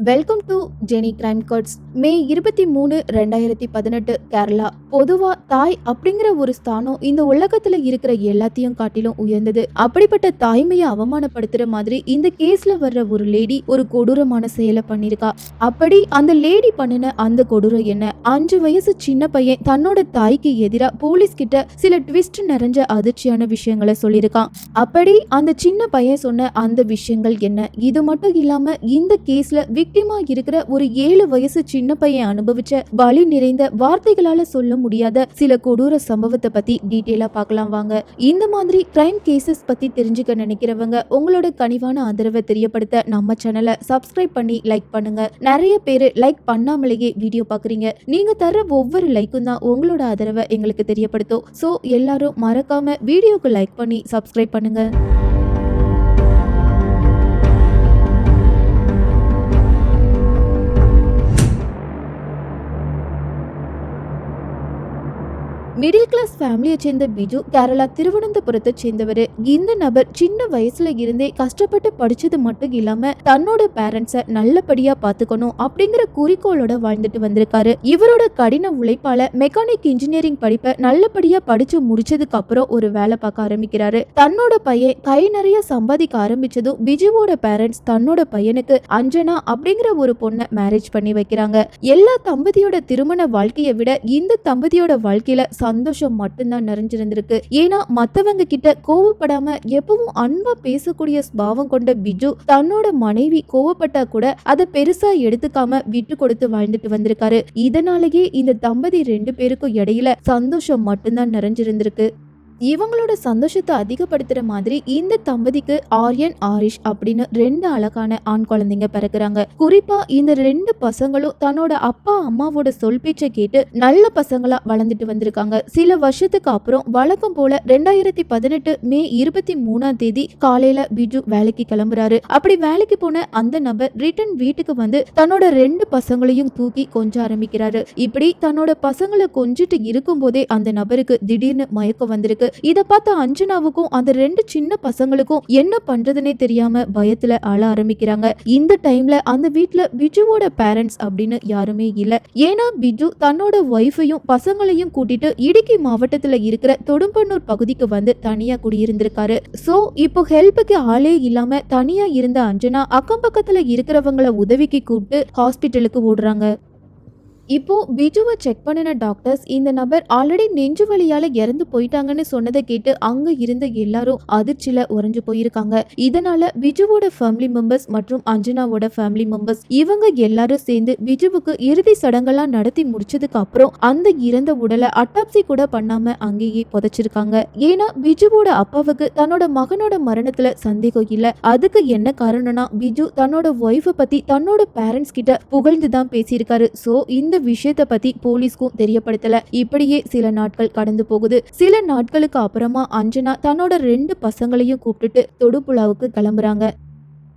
Welcome to Jeni crime codes. May 23, 2018 Kerala. பொதுவா தாய் அப்படிங்கிற ஒரு ஸ்தானம் இந்த உலகத்துல இருக்கிற எல்லாத்தையும் காட்டிலும் உயர்ந்தது. அப்படிப்பட்ட தாய்மையை அவமானப்படுத்துற மாதிரி இந்த கேஸ்ல வர்ற ஒரு லேடி ஒரு கொடூரமான செயலை பண்ணிருக்கா. அப்படி அந்த லேடி பண்ணின அந்த கொடூரம் என்ன? 5 வயசு சின்ன பையன் தன்னோட தாய்க்கு எதிரா போலீஸ் கிட்ட சில ட்விஸ்ட் நிறைஞ்ச அதிர்ச்சியான விஷயங்களை சொல்லியிருக்கான். அப்படி அந்த சின்ன பையன் சொன்ன அந்த விஷயங்கள் என்ன? இது மட்டும் இல்லாம இந்த கேஸ்ல விக்டிமா இருக்கிற ஒரு 7 வயசு சின்ன பையன் அனுபவிச்ச வலி நிறைந்த வார்த்தைகளால சொல்ல முடியாத சில கொடூர சம்பவத்தை பத்தி டீட்டெயிலா பார்க்கலாம் வாங்க. இந்த மாதிரி கிரைம் கேசஸ் பத்தி தெரிஞ்சுக்க நினைக்கிறவங்க உங்களோட கனிவான ஆதரவை தெரியப்படுத்த நம்ம சேனலை சப்ஸ்கிரைப் பண்ணி லைக் பண்ணுங்க. நிறைய பேரு லைக் பண்ணாமலேயே வீடியோ பாக்குறீங்க. நீங்க தர ஒவ்வொரு லைக்கும் தான் உங்களோட ஆதரவை எங்களுக்கு தெரியப்படுத்தும். சோ எல்லாரும் மறக்காம வீடியோக்கு லைக் பண்ணி சப்ஸ்கிரைப் பண்ணுங்க. மிடில் கிளாஸ் ஃபேமிலியை சேர்ந்த பிஜு கேரளா திருவனந்தபுரத்தை சேர்ந்தவர். இந்த நபர் சின்ன வயசுல இருந்தே கஷ்டப்பட்டு படிச்சது மட்டும் இல்லாம தன்னோட பேரண்ட்ஸை நல்லபடியா பாத்துக்கணும் அப்படிங்கிற குறிக்கோளோட வாழ்ந்துட்டு வந்திருக்காரு. இவரோட கடின உழைப்பால மெக்கானிக் இன்ஜினியரிங் படிப்பை நல்லபடியா படிச்சு முடிச்சதுக்கு அப்புறம் ஒரு வேலை பார்க்க ஆரம்பிக்கிறாரு. தன்னோட பையன் கை நிறைய சம்பாதிக்க ஆரம்பிச்சதும் பிஜுவோட பேரண்ட்ஸ் தன்னோட பையனுக்கு அஞ்சனா அப்படிங்கிற ஒரு பொண்ணை மேரேஜ் பண்ணி வைக்கிறாங்க. எல்லா தம்பதியோட திருமண வாழ்க்கையை விட இந்த தம்பதியோட வாழ்க்கையில சந்தோஷம் மட்டும்தான் நிறைஞ்சிருந்திருக்கு. ஏன்னா மத்தவங்க கிட்ட கோவப்படாம எப்பவும் அன்பா பேசக்கூடிய ஸ்பாவம் கொண்ட பிஜு தன்னோட மனைவி கோவப்பட்டா கூட அதை பெருசா எடுத்துக்காம விட்டு கொடுத்து வாழ்ந்துட்டு வந்திருக்காரு. இதனாலேயே இந்த தம்பதி 2 பேருக்கும் இடையில சந்தோஷம் மட்டும்தான் நிறைஞ்சிருந்திருக்கு. இவங்களோட சந்தோஷத்தை அதிகப்படுத்துற மாதிரி இந்த தம்பதிக்கு ஆரியன் ஆரிஷ் அப்படின்னு 2 அழகான ஆண் குழந்தைங்க பிறகுறாங்க. குறிப்பா இந்த 2 பசங்களும் தன்னோட அப்பா அம்மாவோட சொல் பேச்சை கேட்டு நல்ல பசங்களா வளர்ந்துட்டு வந்திருக்காங்க. சில வருஷத்துக்கு அப்புறம் வழக்கம் போல 2018 மே 23 காலையில பிஜு வேலைக்கு கிளம்புறாரு. அப்படி வேலைக்கு போன அந்த நபர் ரிட்டர்ன் வீட்டுக்கு வந்து தன்னோட 2 பசங்களையும் தூக்கி கொஞ்ச ஆரம்பிக்கிறாரு. இப்படி தன்னோட பசங்களை கொஞ்சிட்டு இருக்கும் போதே அந்த நபருக்கு திடீர்னு மயக்கம் வந்திருக்கு. இத பார்த்த அஞ்சனாவுக்கும் அந்த 2 சின்ன பசங்களுக்கும் என்ன பண்றதுன்னே தெரியாம பயத்துல அழ ஆரம்பிக்கிறாங்க. இந்த டைம்ல அந்த வீட்ல பிஜுவோட பேரண்ட்ஸ் அப்படின்னு யாருமே இல்ல. ஏன்னா பிஜு தன்னோட ஒய்ஃபையும் பசங்களையும் கூட்டிட்டு இடுக்கி மாவட்டத்துல இருக்கிற தொடும்பன்னூர் பகுதிக்கு வந்து தனியா குடியிருந்திருக்காரு. சோ இப்போ ஹெல்ப்புக்கு ஆளே இல்லாம தனியா இருந்த அஞ்சனா அக்கம் பக்கத்துல இருக்கிறவங்கள உதவிக்கு கூப்பிட்டு ஹாஸ்பிட்டலுக்கு ஓடுறாங்க. இப்போ பிஜுவை செக் பண்ணின டாக்டர்ஸ் இந்த நபர் ஆல்ரெடி நெஞ்சு வலியால இறந்து போயிட்டாங்கன்னு சொன்னதை கேட்டு அங்க இருந்த எல்லாரும் அதிர்ச்சியில உறைஞ்சு போயிருக்காங்க. இதனால பிஜுவோட ஃபேமிலி மெம்பர்ஸ் மற்றும் அஞ்சனாவோட ஃபேமிலி மெம்பர்ஸ் இவங்க எல்லாரும் சேர்ந்து பிஜுவுக்கு இறுதி சடங்கெல்லாம் நடத்தி முடிச்சதுக்கு அப்புறம் அந்த இறந்த உடலை அட்டாப்சி கூட பண்ணாம அங்கேயே புதைச்சிருக்காங்க. ஏன்னா பிஜுவோட அப்பாவுக்கு தன்னோட மகனோட மரணத்துல சந்தேகம் இல்ல. அதுக்கு என்ன காரணம்னா பிஜு தன்னோட ஒய்ஃபை பத்தி தன்னோட பேரண்ட்ஸ் கிட்ட புகழ்ந்துதான் பேசியிருக்காரு. சோ இந்த விஷயத்தை பத்தி போலீஸ்க்கும் தெரியப்படுத்தல. இப்படியே சில நாட்கள் கடந்து போகுது. சில நாட்களுக்கு அப்புறமா அஞ்சனா தன்னோட 2 பசங்களையும் கூப்பிட்டுட்டு தொடுபுழாவுக்கு கிளம்புறாங்க.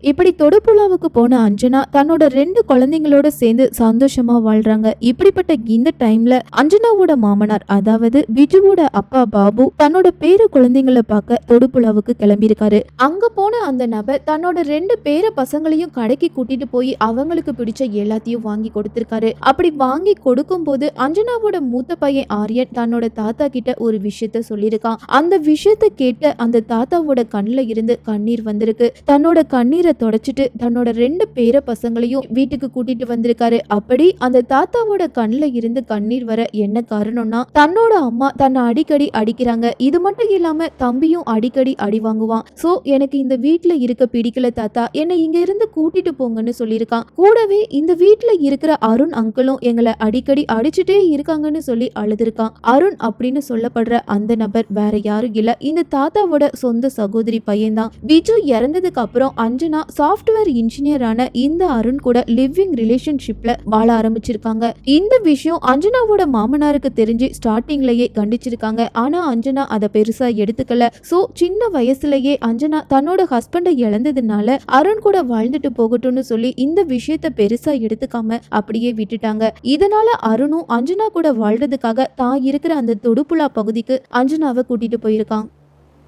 இப்படி தொடுபுழாவுக்கு போன அஞ்சனா தன்னோட 2 குழந்தைங்களோட சேர்ந்து சந்தோஷமா வாழ்றாங்க. இப்படிப்பட்ட இந்த டைம்ல அஞ்சனாவோட மாமனார் அதாவது பிஜுவோட அப்பா பாபு தன்னோட பேர குழந்தைங்களை பார்க்க தொடுபுழாவுக்கு கிளம்பியிருக்காரு. அங்க போன அந்த நபர் தன்னோட 2 பேர பசங்களையும் கடைக்கு கூட்டிட்டு போய் அவங்களுக்கு பிடிச்ச எல்லாத்தையும் வாங்கி கொடுத்திருக்காரு. அப்படி வாங்கி கொடுக்கும் போது அஞ்சனாவோட மூத்த பையன் ஆரியன் தன்னோட தாத்தா கிட்ட ஒரு விஷயத்த சொல்லியிருக்கான். அந்த விஷயத்த கேட்ட அந்த தாத்தாவோட கண்ணுல இருந்து கண்ணீர் வந்திருக்கு. தன்னோட கண்ணீரை தொடச்சிட்டு தன்னோட 2 பேர பசங்களையும் வீட்டுக்கு கூட்டிட்டு வந்திருக்காரு. அப்படி அந்த தாத்தாவோட கண்ணுல இருந்து கண்ணீர் வர என்ன காரணம்னா தன்னோட அம்மா தன்னை அடிக்கடி அடிக்கிறாங்க. இது மட்டும் இல்லாம தம்பியும் அடிக்கடி அடி வாங்குவான். சோ எனக்கு இந்த வீட்டுல இருக்க பிடிக்கல தாத்தா, என்னை இங்க இருந்து கூட்டிட்டு போங்கன்னு சொல்லியிருக்கான். கூடவே இந்த வீட்டுல இருக்கிற அருண் அங்கிளும் எங்களை அடிக்கடி அடிச்சுட்டே இருக்காங்கன்னு சொல்லி அழுதுருக்கான். அருண் அப்படின்னு சொல்லப்படுற அந்த நபர் வேற யாரும் இல்ல, இந்த தாத்தாவோட சொந்த சகோதரி பையன்தான். பிஜு இறந்ததுக்கு அப்புறம் அஞ்சனா சாஃப்ட்வேர் இன்ஜினியரான இந்த அருண் கூட லிவிங் ரிலேஷன்ஷிப்ல வாழ ஆரம்பிச்சிருக்காங்க. இந்த விஷயம் அஞ்சனாவோட மாமனாருக்கு தெரிஞ்சு ஸ்டார்டிங்லயே கண்டிச்சிருக்காங்க. ஆனா அஞ்சனா அதை பெருசா எடுத்துக்கல. சோ சின்ன வயசுலயே அஞ்சனா தன்னோட ஹஸ்பண்டை இழந்ததுனால அருண் கூட வாழ்ந்துட்டு போகட்டும்னு சொல்லி இந்த விஷயத்த பெருசா எடுத்துக்காம அப்படியே விட்டுட்டாங்க. இதனால அருணும் அஞ்சனா கூட வாழ்றதுக்காக தான் இருக்கிற அந்த தொடுபுழா பகுதிக்கு அஞ்சனாவை கூட்டிட்டு போயிருக்கான்.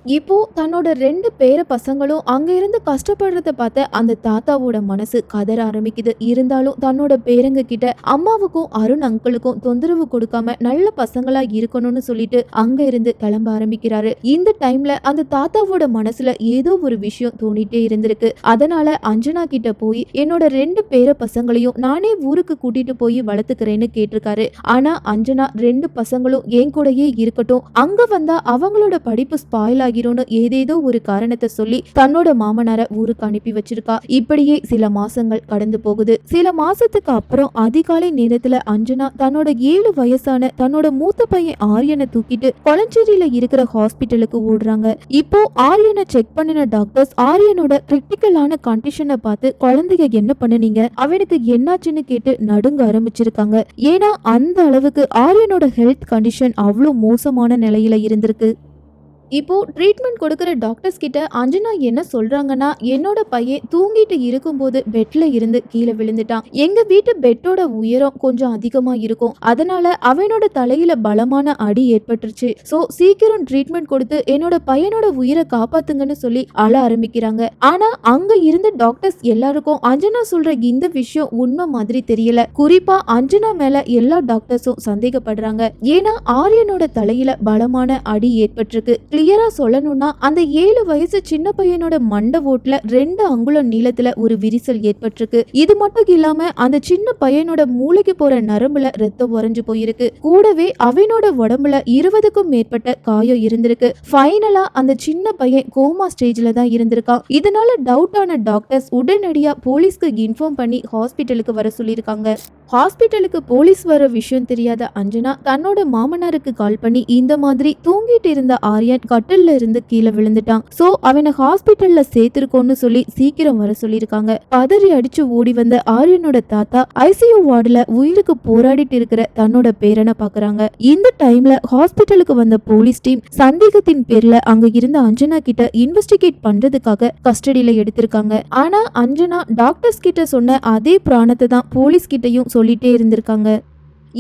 இப்போ தன்னோட 2 பேர பசங்களும் அங்க இருந்து கஷ்டப்படுறத பார்த்த அந்த தாத்தாவோட மனசு கதற ஆரம்பிக்குது. இருந்தாலும் தன்னோட பேரங்க கிட்ட அம்மாவுக்கும் அருண் அங்கிளுக்கும் தொந்தரவு கொடுக்காம நல்ல பசங்களா இருக்கணும்னு சொல்லிட்டு அங்க இருந்து கிளம்ப ஆரம்பிக்கிறாரு. இந்த டைம்ல அந்த தாத்தாவோட மனசுல ஏதோ ஒரு விஷயம் தோணிட்டே இருந்திருக்கு. அதனால அஞ்சனா கிட்ட போய் என்னோட 2 பேர பசங்களையும் நானே ஊருக்கு கூட்டிட்டு போய் வளர்த்துக்கிறேன்னு கேட்டிருக்காரு. ஆனா அஞ்சனா 2 பசங்களும் என் கூடயே இருக்கட்டும், அங்க வந்தா அவங்களோட படிப்பு ஸ்பாயில் ஆகிரும்னு ஏதேதோ ஒரு காரணத்தை சொல்லி தன்னோட மாமனார ஊருக்கு அனுப்பி வச்சிருக்கா. இப்படியே சில மாசங்கள் கடந்து போகுது. சில மாசத்துக்கு அப்புறம் அதிகாலை நேரத்துல அஞ்சனா தன்னோட 7 வயசான தன்னோட மூத்த பையன் ஆரியனை தூக்கிட்டு கொளஞ்சேரியில இருக்கிற ஹாஸ்பிட்டலுக்கு ஓடுறாங்க. இப்போ ஆரியனை செக் பண்ணின டாக்டர்ஸ் ஆரியனோட கிரிட்டிக்கலான கண்டிஷனை பார்த்து குழந்தைய என்ன பண்ணுனீங்க, அவனுக்கு என்னாச்சுன்னு கேட்டு நடுங்க ஆரம்பிச்சிருக்காங்க. ஏன்னா அந்த அளவுக்கு ஆரியனோட ஹெல்த் கண்டிஷன் அவ்வளோ மோசமான நிலையில இருந்திருக்கு. இப்போ ட்ரீட்மெண்ட் கொடுக்குற டாக்டர்ஸ் கிட்ட அஞ்சனா என்ன சொல்றாங்கன்னா, என்னோட பையன் தூங்கிட்டு இருக்கும்போது பெட்ல இருந்து கீழே விழுந்துட்டான். எங்க வீட்டு பெட்டோட உயரம் கொஞ்சம் அதிகமா இருக்கும், அதனால அவனோட தலையில பலமான அடி ஏற்பட்டுருச்சு. சோ சீக்கிரம் ட்ரீட்மெண்ட் கொடுத்து என்னோட பையனோட உயிரை காப்பாத்துங்கன்னு சொல்லி அழ ஆரம்பிக்கிறாங்க. ஆனா அங்க இருந்த டாக்டர்ஸ் எல்லாருக்கும் அஞ்சனா சொல்ற இந்த விஷயம் உண்மை மாதிரி தெரியல. குறிப்பா அஞ்சனா மேல எல்லா டாக்டர்ஸும் சந்தேகப்படுறாங்க. ஏன்னா ஆரியனோட தலையில பலமான அடி ஏற்பட்டிருக்கு. கிளியரா சொல்லணும்னா அந்த 7 வயசு சின்ன பையனோட மண்ட ஓட்டுல 2 அங்குலம் நீளத்துல ஒரு விரிசல் ஏற்பட்டிருக்கு. இது மட்டும் இல்லாம அந்த சின்ன பையனோட மூளைக்கு போற நரம்புல ரத்தம் உறைஞ்சு போயிருக்கு. கூடவே அவனோட உடம்புல 20க்கும் மேற்பட்ட காயம் இருந்திருக்கு. ஃபைனலா அந்த சின்ன பையன் கோமா ஸ்டேஜ்ல தான் இருந்திருக்கான். இதனால டவுட் ஆன டாக்டர்ஸ் உடனடியா போலீஸ்க்கு இன்ஃபார்ம் பண்ணி ஹாஸ்பிட்டலுக்கு வர சொல்லியிருக்காங்க. ஹாஸ்பிட்டலுக்கு போலீஸ் வர விஷயம் தெரியாத அஞ்சனா தன்னோட மாமனாருக்கு கால் பண்ணி இந்த மாதிரி தூங்கிட்டு இருந்த ஆரியன் கட்டில்ல இருந்து கீழே விழுந்துட்டான், சோ அவனை ஹாஸ்பிட்டல்ல சேர்த்திருக்கோன்னு சொல்லி சீக்கிரம் வர சொல்லியிருக்காங்க. பதறி அடிச்சு ஓடி வந்த ஆரியனோட தாத்தா ஐசியூ வார்டுல உயிருக்கு போராடிட்டு இருக்கிற தன்னோட பேரனை பாக்குறாங்க. இந்த டைம்ல ஹாஸ்பிட்டலுக்கு வந்த போலீஸ் டீம் சந்தேகத்தின் பேர்ல அங்க இருந்த அஞ்சனா கிட்ட இன்வெஸ்டிகேட் பண்றதுக்காக கஸ்டடியில எடுத்திருக்காங்க. ஆனா அஞ்சனா டாக்டர்ஸ் கிட்ட சொன்ன அதே பிராணத்தை தான் போலீஸ் கிட்டையும் சொல்லிட்டே இருந்திருக்காங்க.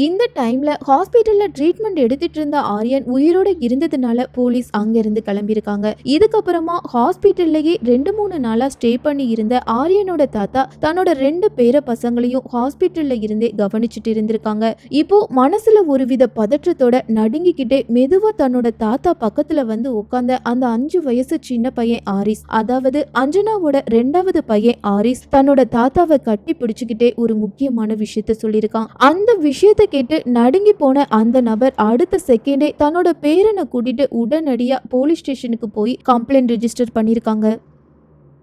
இந்த டைம்ல ஹாஸ்பிட்டல்ல ட்ரீட்மெண்ட் எடுத்துட்டு இருந்த ஆரியன் உயிரோட இருந்ததுனால போலீஸ் அங்கிருந்து கிளம்பியிருக்காங்க. இதுக்கப்புறமா ஹாஸ்பிட்டல்லையே 2-3 நாளா ஸ்டே பண்ணி இருந்த ஆரியனோட தாத்தா தன்னோட 2 பேர பசங்களையும் ஹாஸ்பிட்டல்ல இருந்தே கவனிச்சுட்டு இருந்திருக்காங்க. இப்போ மனசுல ஒருவித பதற்றத்தோட நடுங்கிக்கிட்டே மெதுவா தன்னோட தாத்தா பக்கத்துல வந்து உட்கார்ந்த அந்த 5 வயசு சின்ன பையன் ஆரிஸ், அதாவது அஞ்சனாவோட 2வது பையன் ஆரிஸ் தன்னோட தாத்தாவை கட்டி பிடிச்சுக்கிட்டே ஒரு முக்கியமான விஷயத்த சொல்லியிருக்கான். அந்த விஷயத்த கேட்டு நடுங்கி போன அந்த நபர் அடுத்த செகண்டே தன்னோட பேரனை கூட்டிட்டு உடனடியா போலீஸ் ஸ்டேஷனுக்கு போய் கம்ப்ளைண்ட் ரெஜிஸ்டர் பண்ணிருக்காங்க.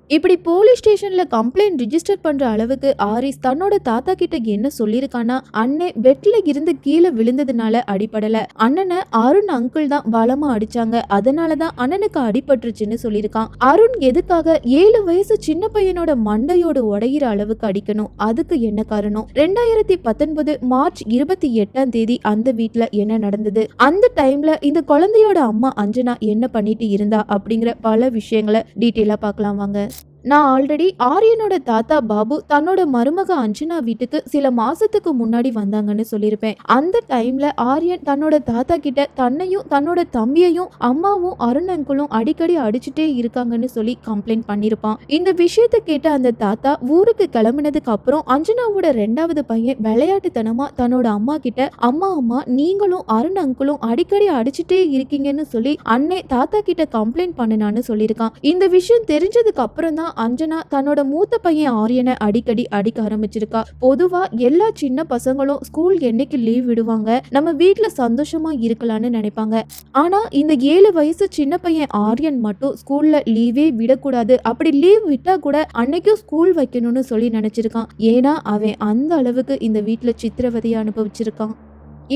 இப்படி போலீஸ் ஸ்டேஷன்ல கம்ப்ளைண்ட் ரிஜிஸ்டர் பண்ற அளவுக்கு ஆரிஸ் தன்னோட தாத்தா கிட்ட என்ன சொல்லியிருக்கானா, அண்ணே பெட்ல இருந்து கீழே விழுந்ததுனால அடிபடல, அண்ணனை அருண் அங்கிள் தான் பலமா அடிச்சாங்க, அதனாலதான் அண்ணனுக்கு அடிபட்டுருச்சுன்னு சொல்லியிருக்கான். அருண் எதுக்காக 7 வயசு சின்ன பையனோட மண்டையோடு உடையிற அளவுக்கு அடிக்கணும், அதுக்கு என்ன காரணம், 2019 மார்ச் 28ஆம் தேதி அந்த வீட்டுல என்ன நடந்தது, அந்த டைம்ல இந்த குழந்தையோட அம்மா அஞ்சனா என்ன பண்ணிட்டு இருந்தா அப்படிங்கிற பல விஷயங்களை டீட்டெயிலா பார்க்கலாம் வாங்க. நான் ஆல்ரெடி ஆரியனோட தாத்தா பாபு தன்னோட மருமக அஞ்சனா வீட்டுக்கு சில மாசத்துக்கு முன்னாடி வந்தாங்கன்னு சொல்லியிருப்பேன். அந்த டைம்ல ஆரியன் தன்னோட தாத்தா கிட்ட தன்னையும் தன்னோட தம்பியையும் அம்மாவும் அருண் அங்கிளும் அடிக்கடி அடிச்சுட்டே இருக்காங்கன்னு சொல்லி கம்ப்ளைண்ட் பண்ணிருப்பான். இந்த விஷயத்த கேட்ட அந்த தாத்தா ஊருக்கு கிளம்பினதுக்கு அப்புறம் அஞ்சனாவோட 2வது பையன் விளையாட்டுத்தனமா தன்னோட அம்மா கிட்ட, அம்மா அம்மா நீங்களும் அருண் அங்கிளும் அடிக்கடி அடிச்சுட்டே இருக்கீங்கன்னு சொல்லி அண்ணே தாத்தா கிட்ட கம்ப்ளைண்ட் பண்ணினான்னு சொல்லியிருக்கான். இந்த விஷயம் தெரிஞ்சதுக்கு அப்புறம் தான் அஞ்சனா தன்னோட மூத்த பையன் ஆரியனை அடிக்கடி அடிக்க ஆரம்பிச்சிருக்கா. பொதுவா எல்லா சின்ன பசங்களும் ஸ்கூல் என்னைக்கு லீவ் விடுவாங்க, நம்ம வீட்டுல சந்தோஷமா இருக்கலாம்னு நினைப்பாங்க. ஆனா இந்த 7 வயசு சின்ன பையன் ஆரியன் மட்டும் ஸ்கூல்ல லீவே விடக்கூடாது, அப்படி லீவ் விட்டா கூட அன்னைக்கும் ஸ்கூல் வைக்கணும்னு சொல்லி நினைச்சிருக்கான். ஏன்னா அவன் அந்த அளவுக்கு இந்த வீட்டுல சித்திரவதையை அனுபவிச்சிருக்கான்.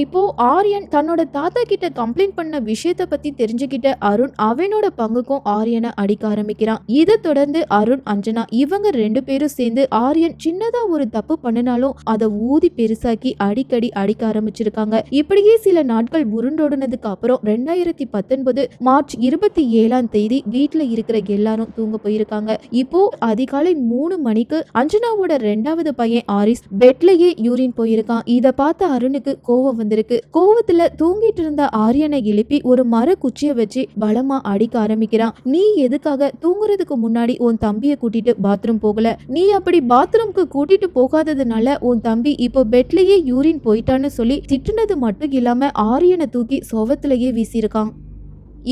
இப்போ ஆரியன் தன்னோட தாத்தா கிட்ட கம்ப்ளைண்ட் பண்ண விஷயத்த பத்தி தெரிஞ்சுக்கிட்ட அருண் அவனோட பங்குக்கும் ஆரியனை அடிக்க ஆரம்பிக்கிறான். இதை தொடர்ந்து அருண் அஞ்சனா இவங்க 2 பேரும் சேர்ந்து ஆரியன் சின்னதா ஒரு தப்பு பண்ணினாலும் அதை ஊதி பெருசாக்கி அடிக்கடி அடிக்க ஆரம்பிச்சிருக்காங்க. இப்படியே சில நாட்கள் உருண்டோடுனதுக்கு அப்புறம் 2019 மார்ச் 27ஆம் தேதி வீட்டுல இருக்கிற எல்லாரும் தூங்க போயிருக்காங்க. இப்போ அதிகாலை 3 மணிக்கு அஞ்சனாவோட 2வது பையன் ஆரிஸ் பெட்லயே யூரின் போயிருக்கான். இதை பார்த்த அருணுக்கு கோவம் வந்திருக்கு. கோவத்துல தூங்கிட்டு இருந்த ஆரியனை எழுப்பி ஒரு மர குச்சிய வச்சு பலமா அடிக்க ஆரம்பிக்கிறான். நீ எதுக்காக தூங்குறதுக்கு முன்னாடி உன் தம்பிய கூட்டிட்டு பாத்ரூம் போகல? நீ அப்படி பாத்ரூம்க்கு கூட்டிட்டு போகாததுனால உன் தம்பி இப்போ பெட்லயே யூரின் போயிட்டான்னு சொல்லி திட்டுனது மட்டும் இல்லாம ஆரியனை தூக்கி சுவத்திலேயே வீசியிருக்கான்.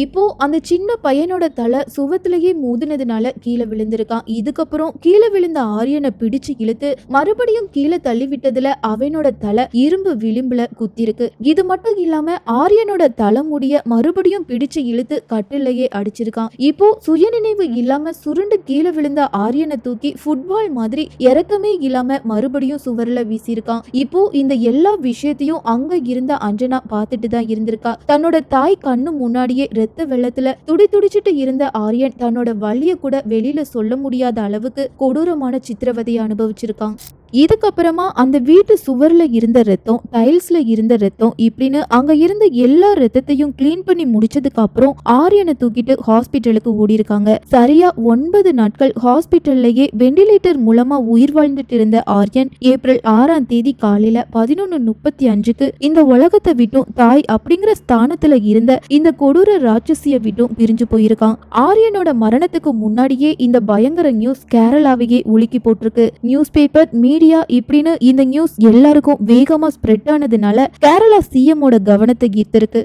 இப்போ அந்த சின்ன பையனோட தலை சுவத்திலேயே மோதினதுனால கீழே விழுந்திருக்கான். இதுக்கப்புறம் கீழே விழுந்த ஆரியனை பிடிச்சு இழுத்து மறுபடியும் கீழே தள்ளி விட்டதுல அவனோட தலை இரும்பு விளிம்புல குத்திருக்கு. இது மட்டும் இல்லாம ஆரியனோட தலை முடிய மறுபடியும் பிடிச்சு இழுத்து கட்டிலேயே அடிச்சிருக்கான். இப்போ சுயநினைவு இல்லாம சுருண்டு கீழே விழுந்த ஆரியனை தூக்கி ஃபுட்பால் மாதிரி இறக்கமே இல்லாம மறுபடியும் சுவர்ல வீசியிருக்கான். இப்போ இந்த எல்லா விஷயத்தையும் அங்க இருந்த அஞ்சனா பார்த்துட்டு தான் இருந்திருக்கா. தன்னோட தாய் கண்ணு முன்னாடியே ரத்த வெள்ளத்துல துடிச்சிட்டு இருந்த ஆரியன் தன்னோட வலிய கூட வெளியில சொல்ல முடியாத அளவுக்கு கொடூரமான சித்திரவதையை அனுபவிச்சிருக்கான். இதுக்கப்புறமா அந்த வீட்டு சுவர்ல இருந்த ரத்தம், டைல்ஸ்ல இருந்த ரத்தம், இப்படின்னு அங்க இருந்த எல்லா ரத்தத்தையும் கிளீன் பண்ணி முடிச்சதுக்கு அப்புறம் ஆரியனை தூக்கிட்டு ஹாஸ்பிட்டலுக்கு ஓடி இருக்காங்க. சரியா 9 நாட்கள் ஹாஸ்பிட்டல்லையே வெண்டிலேட்டர் மூலமா உயிர் வாழ்ந்துட்டு இருந்த ஆரியன் ஏப்ரல் 6ஆம் தேதி காலையில 11:35க்கு இந்த உலகத்தை விட்டும் தாய் அப்படிங்கிற ஸ்தானத்துல இருந்த இந்த கொடூர ராட்சசிய விட்டும் பிரிஞ்சு போயிருக்கான். ஆரியனோட மரணத்துக்கு முன்னாடியே இந்த பயங்கர நியூஸ் கேரளாவையே உலுக்கி போட்டிருக்கு. நியூஸ் பேப்பர், மீடியா இப்படின்னு இந்த நியூஸ் எல்லாருக்கும் வேகமா ஸ்ப்ரெட் ஆனதுனால கேரளா சிஎம்மோட கவனத்தை ஈர்த்திருக்கு.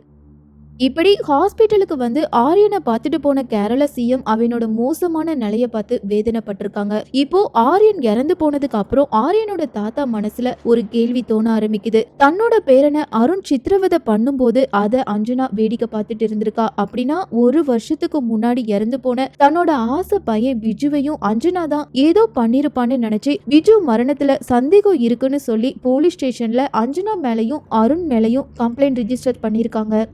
இப்படி ஹாஸ்பிட்டலுக்கு வந்து ஆரியனை பார்த்துட்டு போன கேரள சிஎம் அவனோட மோசமான நிலைய பார்த்து வேதனைப்பட்டிருக்காங்க. இப்போ ஆரியன் இறந்து போனதுக்கு அப்புறம் ஆரியனோட தாத்தா மனசுல ஒரு கேள்வி தோண ஆரம்பிக்குது. தன்னோட பேரனை அருண் சித்திரவதை பண்ணும்போது அதை அஞ்சனா வேடிக்கை பார்த்துட்டு இருந்திருக்கா. அப்படின்னா ஒரு வருஷத்துக்கு முன்னாடி இறந்து போன தன்னோட ஆசை பையன் விஜுவையும் அஞ்சனா தான் ஏதோ பண்ணிருப்பான்னு நினைச்சு விஜு மரணத்துல சந்தேகம் இருக்குன்னு சொல்லி போலீஸ் ஸ்டேஷன்ல அஞ்சனா மேலையும் அருண் மேலையும் கம்ப்ளைண்ட் ரிஜிஸ்டர் பண்ணிருக்காங்க.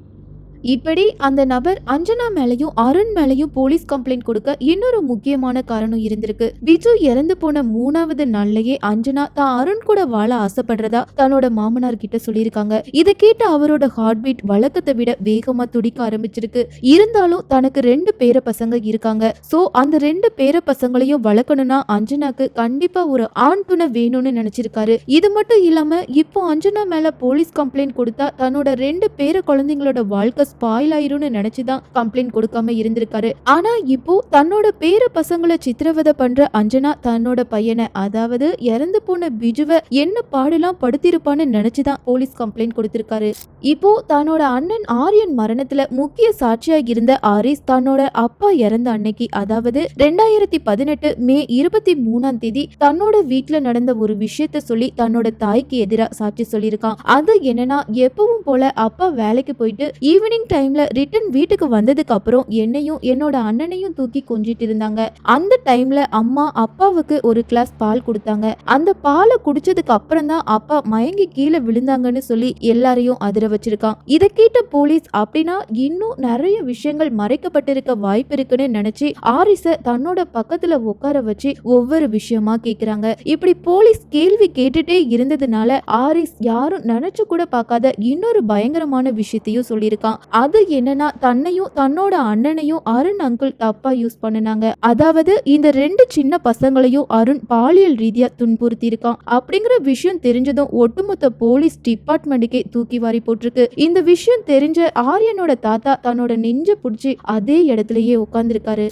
இப்படி அந்த நபர் அஞ்சனா மேலையும் அருண் மேலையும் போலீஸ் கம்ப்ளைண்ட் கொடுக்க இன்னொரு முக்கியமான காரணம் இருந்திருக்கு. விஜு இறந்து போன 3வது நாள்லயே அஞ்சனா தான் அருண் கூட வாழ ஆசைப்படுறதா தன்னோட மாமனார் கிட்ட சொல்லியிருக்காங்க. இதை கேட்ட அவரோட ஹார்ட் பீட் வழக்கத்தை விட வேகமா துடிக்க ஆரம்பிச்சிருக்கு. இருந்தாலும் தனக்கு 2 பேர பசங்க இருக்காங்க. சோ அந்த 2 பேர பசங்களையும் வளர்க்கணும்னா அஞ்சனாக்கு கண்டிப்பா ஒரு ஆண் துணை வேணும்னு நினைச்சிருக்காரு. இது மட்டும் இல்லாம இப்போ அஞ்சனா மேல போலீஸ் கம்ப்ளைண்ட் கொடுத்தா தன்னோட 2 பேர குழந்தைங்களோட வாழ்க்கை ஸ்பாயில் ஆயிரும்னு நினைச்சுதான் கம்ப்ளைண்ட் கொடுக்காம இருந்திருக்காரு. ஆனா இப்போ தன்னோட பேர பசங்களை சித்திரவதை பண்ற அஞ்சனா தன்னோட பையனை, அதாவது இறந்து போன பிஜுவை என்ன பாடலாம் படுத்திருப்பான்னு நினைச்சுதான் போலீஸ் கம்ப்ளைண்ட் கொடுத்திருக்காரு. இப்போ தன்னோட அண்ணன் ஆரியன் மரணத்துல முக்கிய சாட்சியா இருந்த ஆரிஸ் தன்னோட அப்பா இறந்த அன்னைக்கு, அதாவது 2018 மே 23ஆம் தேதி தன்னோட வீட்டுல நடந்த ஒரு விஷயத்த சொல்லி தன்னோட தாய்க்கு எதிராக சாட்சி சொல்லியிருக்கான். அது என்னன்னா, எப்பவும் போல அப்பா வேலைக்கு போயிட்டு ஈவினிங் டைம்ல ரிட்டர்ன் வீட்டுக்கு வந்ததுக்கு அப்புறம் என்னையும் என்னோட அண்ணனையும் தூக்கி கொஞ்சிட்டு இருந்தாங்க. அந்த டைம்ல அம்மா அப்பாவுக்கு ஒரு கிளாஸ் பால் கொடுத்தாங்க. அந்த பாலை குடிச்சதுக்கு அப்புறம் தான் அப்பா மயங்கி கீழே விழுந்தாங்கன்னு சொல்லி எல்லாரையும் அதிர வச்சிருக்கான். இதை கேட்ட போலீஸ் அப்படின்னா இன்னும் நிறைய விஷயங்கள் மறைக்கப்பட்டிருக்க வாய்ப்பு இருக்குன்னு நினைச்சு ஆரிஸ தன்னோட பக்கத்துல உட்கார வச்சு ஒவ்வொரு விஷயமா கேக்குறாங்க. இப்படி போலீஸ் கேள்வி கேட்டுட்டே இருந்ததுனால ஆரிஸ் யாரும் நினைச்சு கூட பார்க்காத இன்னொரு பயங்கரமான விஷயத்தையும் சொல்லியிருக்கான். அது என்னன்னா, தன்னையும் தன்னோட அண்ணனையும் அருண் அங்கிள் தப்பா யூஸ் பண்ணினாங்க. அதாவது இந்த 2 சின்ன பசங்களையும் அருண் பாலியல் ரீதியா துன்புறுத்தி இருக்கான் அப்படிங்கிற விஷயம் தெரிஞ்சதும் ஒட்டுமொத்த போலீஸ் டிபார்ட்மெண்ட்டுக்கே தூக்கி வாரி போட்டிருக்கு. இந்த விஷயம் தெரிஞ்ச ஆரியனோட தாத்தா தன்னோட நெஞ்ச புடிச்சு அதே இடத்துலயே உட்கார்ந்துருக்காரு.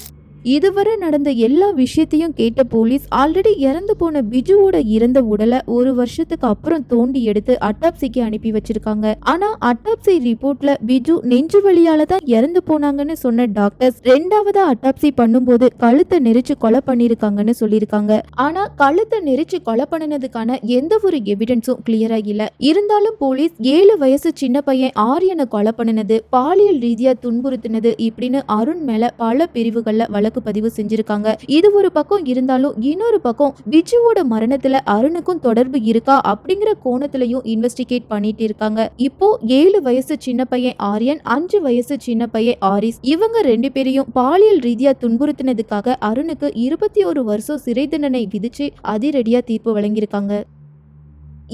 இதுவரை நடந்த எல்லா விஷயத்தையும் கேட்ட போலீஸ் ஆல்ரெடி இறந்து போன பிஜுவோட இறந்த உடலை ஒரு வருஷத்துக்கு அப்புறம் தோண்டி எடுத்து அட்டாப்சிக்கு அனுப்பி வச்சிருக்காங்க. ஆனா அட்டாப்சி ரிப்போர்ட்ல பிஜு நெஞ்சு வலியால தான் இறந்து போனாங்கன்னு சொன்ன டாக்டர்ஸ் 2வது அட்டாப்சி பண்ணும்போது கழுத்தை நெரிச்சு கொலை பண்ணிருக்காங்கன்னு சொல்லியிருக்காங்க. ஆனா கழுத்தை நெரிச்சு கொலை பண்ணினதுக்கான எந்த ஒரு எவிடன்ஸும் கிளியரா இல்ல. இருந்தாலும் போலீஸ் 7 வயசு சின்ன பையன் ஆரியனை கொலை பண்ணினது, பாலியல் ரீதியா துன்புறுத்தினது இப்படின்னு அருண் மேல பல பிரிவுகள்ல பதிவு செஞ்சிருக்காங்க. இது ஒரு பக்கம் இருந்தாலும் இன்னொரு பக்கம் பிஜுவோட மரணத்துல அருணுக்கும் தொடர்பு இருக்கா அப்படிங்கிற கோணத்திலையும் இன்வெஸ்டிகேட் பண்ணிட்டு இருக்காங்க. இப்போ 7 வயசு சின்ன பையன் ஆரியன், 5 வயசு சின்ன பையன் ஆரிஸ், இவங்க 2 பேரையும் பாலியல் ரீதியா துன்புறுத்தினதுக்காக அருணுக்கு 21 வருஷம் சிறை தண்டனை விதிச்சு அதிரடியா தீர்ப்பு வழங்கியிருக்காங்க.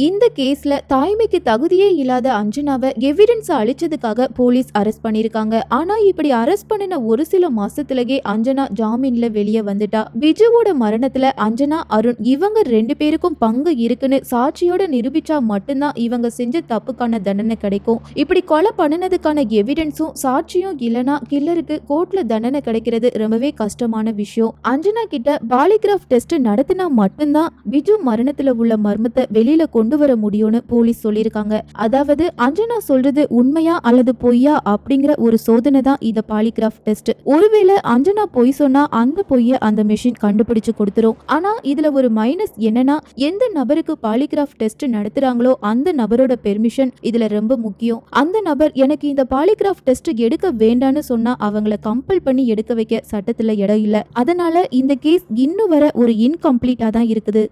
இந்த கேஸ்ல தாய்மைக்கு தகுதியே இல்லாத அஞ்சனாவை எவிடன்ஸ் அழிச்சதுக்காக போலீஸ் அரெஸ்ட் பண்ணிருக்காங்க. ஆனா இப்படி அரெஸ்ட் பண்ணின ஒரு சில மாசத்திலேயே அஞ்சனா ஜாமீன்ல வெளியே வந்துட்டா. பிஜுவோட மரணத்துல அஞ்சனா, அருண் இவங்க 2 பேருக்கும் பங்கு இருக்குன்னு சாட்சியோட நிரூபிச்சா மட்டும்தான் இவங்க செஞ்ச தப்புக்கான தண்டனை கிடைக்கும். இப்படி கொலை பண்ணினதுக்கான எவிடன்ஸும் சாட்சியும் இல்லனா கில்லருக்கு கோர்ட்ல தண்டனை கிடைக்கிறது ரொம்பவே கஷ்டமான விஷயம். அஞ்சனா கிட்ட பாலிகிராஃப் டெஸ்ட் நடத்தினா மட்டும்தான் பிஜு மரணத்துல உள்ள மர்மத்தை வெளியில கொண்டு வர முடியும்னு போலீஸ் சொல்லியிருக்காங்க. அதாவது அஞ்சனா சொல்றது உண்மையா அல்லது பொய்யா அப்படிங்கிற ஒரு சோதனை தான் இந்த பாலிகிராஃப் டெஸ்ட். ஒருவேளை அஞ்சனா பொய் சொன்னா அந்த பொய்ய அந்த மெஷின் கண்டுபிடிச்சு கொடுத்துரும். ஆனா இதுல ஒரு மைனஸ் என்னன்னா, எந்த நபருக்கு பாலிகிராஃப் டெஸ்ட் நடத்துறாங்களோ அந்த நபரோட பெர்மிஷன் இதுல ரொம்ப முக்கியம். அந்த நபர் எனக்கு இந்த பாலிகிராஃப் டெஸ்ட் எடுக்க வேண்டான்னு சொன்னா அவங்கள கம்பல் பண்ணி எடுக்க வைக்க சட்டத்துல இடம் இல்ல. அதனால இந்த கேஸ் இன்னும் வர ஒரு இன்கம்ப்ளீட்டா தான் இருக்குது.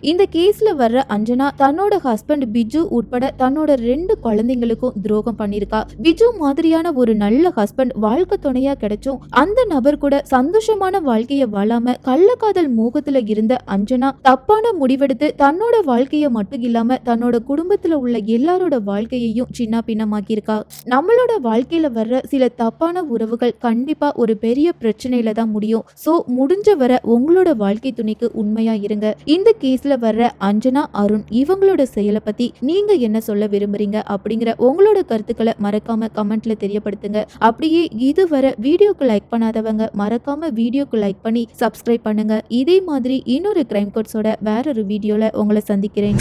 இந்த கேஸ்ல வர்ற அஞ்சனா தன்னோட ஹஸ்பண்ட் பிஜு உட்பட தன்னோட 2 குழந்தைங்களுக்கும் துரோகம் பண்ணிருக்கா. பிஜு மாதிரியான ஒரு நல்ல ஹஸ்பண்ட் வாழ்க்கை துணையா கிடைச்சும் அந்த நபர் கூட சந்தோஷமான வாழ்க்கைய வாழாம கள்ளக்காதல் மோகத்துல இருந்த அஞ்சனா தப்பான முடிவெடுத்து தன்னோட வாழ்க்கைய மட்டும் இல்லாம தன்னோட குடும்பத்துல உள்ள எல்லாரோட வாழ்க்கையையும் சின்ன பின்னமாக்கியிருக்கா. நம்மளோட வாழ்க்கையில வர்ற சில தப்பான உறவுகள் கண்டிப்பா ஒரு பெரிய பிரச்சனையில தான் முடியும். சோ முடிஞ்ச வர உங்களோட வாழ்க்கை துணைக்கு உண்மையா இருங்க. இந்த கேஸ்ல வர்ற அஞ்சனா, அருண் இவங்களோட செயலை பத்தி நீங்க என்ன சொல்ல விரும்புறீங்க அப்படிங்கிற உங்களோட கருத்துக்களை மறக்காம கமெண்ட்ல தெரியப்படுத்துங்க. அப்படியே இதுவரை வீடியோக்கு லைக் பண்ணாதவங்க மறக்காம வீடியோக்கு லைக் பண்ணி சப்ஸ்கிரைப் பண்ணுங்க. இதே மாதிரி இன்னொரு கிரைம் கோட்ஸோட வேறொரு வீடியோல உங்களை சந்திக்கிறேன்.